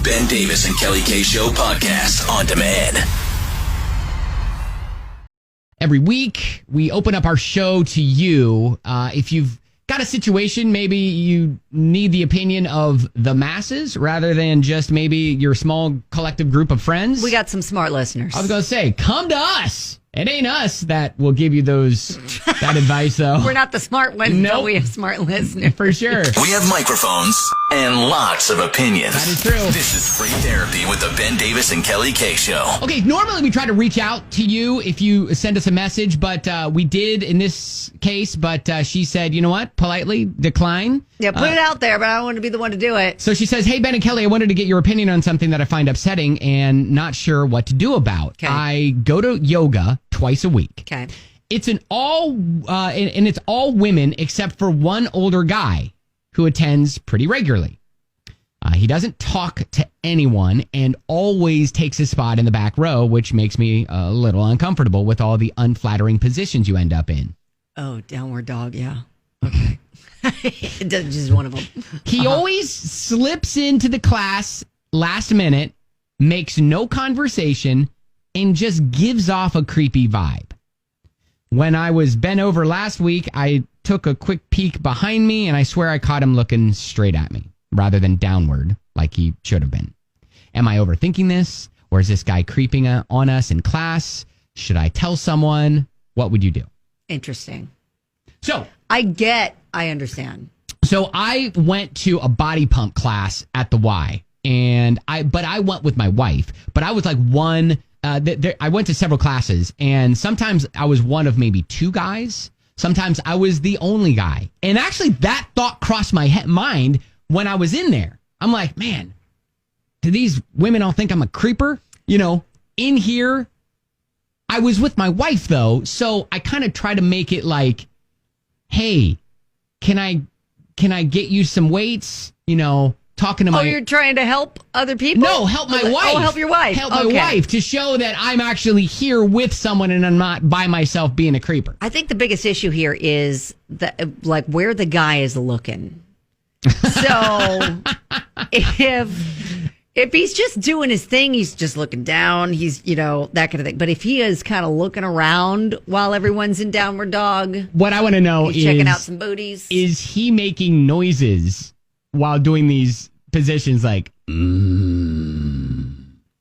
The Ben Davis and Kelly K Show podcast on demand. Every week, we open up our show to you. If you've got a situation, maybe you need the opinion of the masses rather than just maybe your small collective group of friends. We got some smart listeners. I was going to say, come to us. It ain't us that will give you that advice, though. We're not the smart ones, but we have smart listeners. For sure. We have microphones and lots of opinions. That is true. This is Free Therapy with the Ben Davis and Kelly K Show. Okay, normally we try to reach out to you if you send us a message, but we did in this case, but she said, you know what, politely decline. Yeah, put it out there, but I don't want to be the one to do it. So she says, hey, Ben and Kelly, I wanted to get your opinion on something that I find upsetting and not sure what to do about. Okay. I go to yoga twice a week. Okay. It's and it's all women except for one older guy who attends pretty regularly. He doesn't talk to anyone and always takes his spot in the back row, which makes me a little uncomfortable with all the unflattering positions you end up in. Oh, downward dog, yeah. Okay. Just one of them. He always slips into the class last minute, makes no conversation, and just gives off a creepy vibe. When I was bent over last week, I took a quick peek behind me, and I swear I caught him looking straight at me rather than downward like he should have been. Am I overthinking this? Or is this guy creeping on us in class? Should I tell someone? What would you do? Interesting. So I understand. So I went to a body pump class at the Y, and I went with my wife, but I was like one. I went to several classes, and sometimes I was one of maybe two guys. Sometimes I was the only guy, and actually that thought crossed my mind when I was in there. I'm like, man, do these women all think I'm a creeper? You know, in here, I was with my wife though, so I kind of try to make it like, hey, can I get you some weights? You know, talking to my... Oh, you're trying to help other people? No, help my wife. Oh, help your wife. Help my wife to show that I'm actually here with someone and I'm not by myself being a creeper. I think the biggest issue here is where the guy is looking. So if he's just doing his thing, he's just looking down, he's, that kind of thing. But if he is kind of looking around while everyone's in downward dog, what I want to know is checking out some booties. Is he making noises while doing these positions like,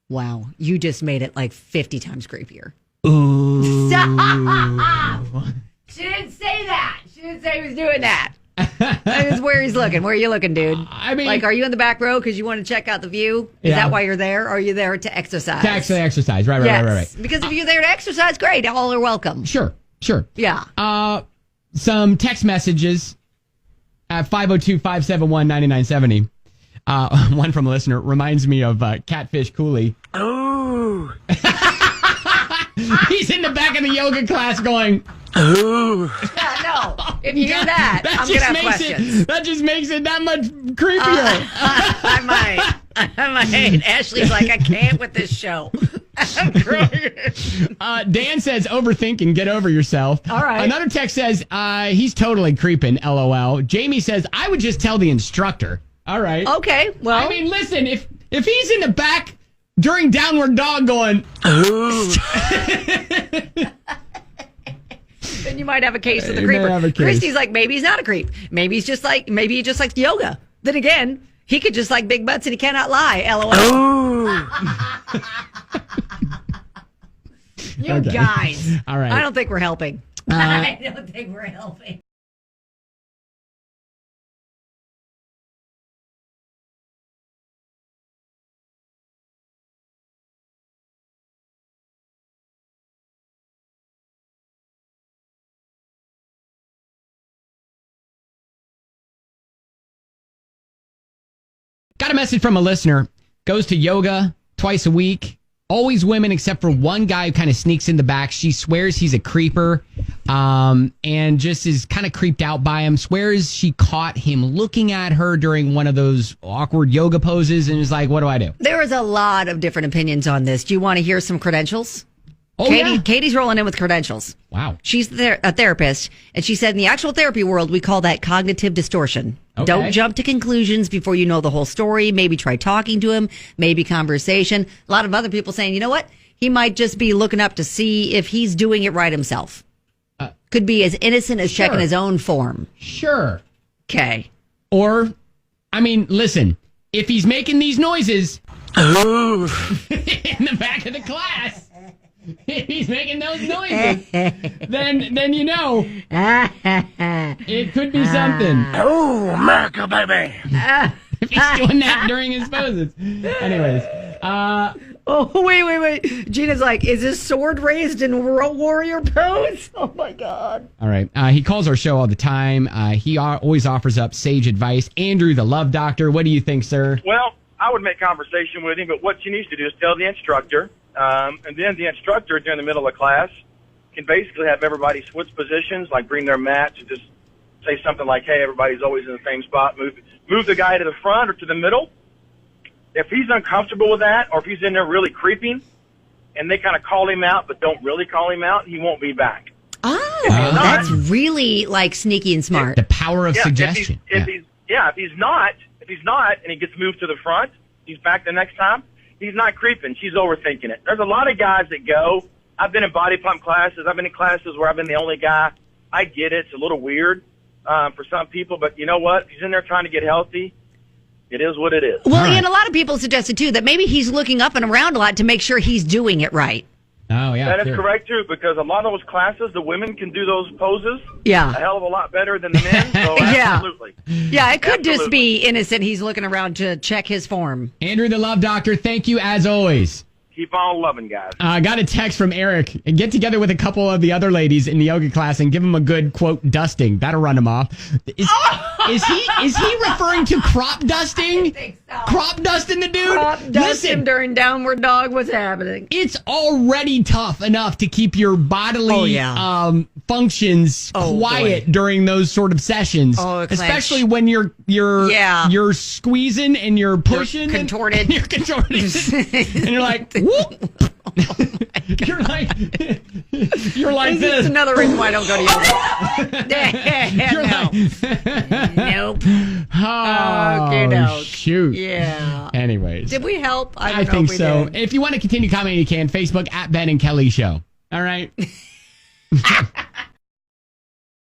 Wow, you just made it like 50 times creepier. Ooh. Stop! She didn't say that. She didn't say he was doing that. That is where he's looking. Where are you looking, dude? I mean, are you in the back row because you want to check out the view? Is that why you're there? Or are you there to exercise? To actually exercise, right. Because if you're there to exercise, great. All are welcome. Sure. Yeah. Some text messages at 502-571-9970. One from a listener reminds me of Catfish Cooley. Oh. He's in the back of the yoga class going, ooh. Yeah, no. If you hear that I'm going to have questions. That just makes it that much creepier. I might. Ashley's like, I can't with this show. Dan says, overthinking, get over yourself. All right. Another text says, he's totally creeping, LOL. Jamie says, I would just tell the instructor. All right. Okay, well. I mean, listen, if he's in the back during downward dog going, ooh. Then you might have a case of the creeper. Christy's like, maybe he's not a creep. Maybe he just likes yoga. Then again, he could just like big butts and he cannot lie. LOL. You guys. All right. I don't think we're helping. I don't think we're helping. Got a message from a listener. Goes to yoga twice a week. Always women except for one guy who kind of sneaks in the back. She swears he's a creeper and just is kind of creeped out by him. Swears she caught him looking at her during one of those awkward yoga poses and is like, what do I do? There is a lot of different opinions on this. Do you want to hear some credentials? Oh, Katie's rolling in with credentials. Wow. She's a therapist, and she said in the actual therapy world, we call that cognitive distortion. Okay. Don't jump to conclusions before you know the whole story. Maybe try talking to him, maybe conversation. A lot of other people saying, you know what? He might just be looking up to see if he's doing it right himself. Could be as innocent as checking his own form. Sure. Okay. Or, I mean, listen, if he's making these noises in the back of the class, if he's making those noises, then you know, it could be something. Oh, America, baby. If he's doing that during his poses. Anyways, Oh, wait. Gina's like, is his sword raised in warrior pose? Oh, my God. All right. He calls our show all the time. He always offers up sage advice. Andrew, the love doctor. What do you think, sir? Well, I would make conversation with him, but what she needs to do is tell the instructor, and then the instructor during the middle of class can basically have everybody switch positions, like bring their mats and just say something like, hey, everybody's always in the same spot. Move the guy to the front or to the middle. If he's uncomfortable with that, or if he's in there really creeping, and they kind of call him out but don't really call him out, he won't be back. Oh, that's really like sneaky and smart. The power of suggestion. If he's not, and he gets moved to the front, he's back the next time. He's not creeping. She's overthinking it. There's a lot of guys that go. I've been in body pump classes. I've been in classes where I've been the only guy. I get it. It's a little weird for some people, but you know what? He's in there trying to get healthy. It is what it is. Well, and a lot of people suggested, too, that maybe he's looking up and around a lot to make sure he's doing it right. Oh, yeah. That is correct, too, because a lot of those classes, the women can do those poses a hell of a lot better than the men. So absolutely. Yeah, it could just be innocent. He's looking around to check his form. Andrew, the love doctor, thank you as always. Keep on loving, guys. I got a text from Eric. Get together with a couple of the other ladies in the yoga class and give them a good, quote, dusting. That'll run them off. Is he referring to crop dusting? I think so. Crop dusting the dude? Crop dusting during Downward Dog. What's happening? It's already tough enough to keep your bodily functions quiet during those sort of sessions. Oh, especially when you're squeezing and you're pushing. You're contorted. And you're contorted. And you're like, whoop. You're like this. This is another reason why I don't go to yoga. Nope. Oh, shoot. Yeah. Anyways. Did we help? I think so. Did. If you want to continue commenting, you can. Facebook @Ben and Kelly Show. All right.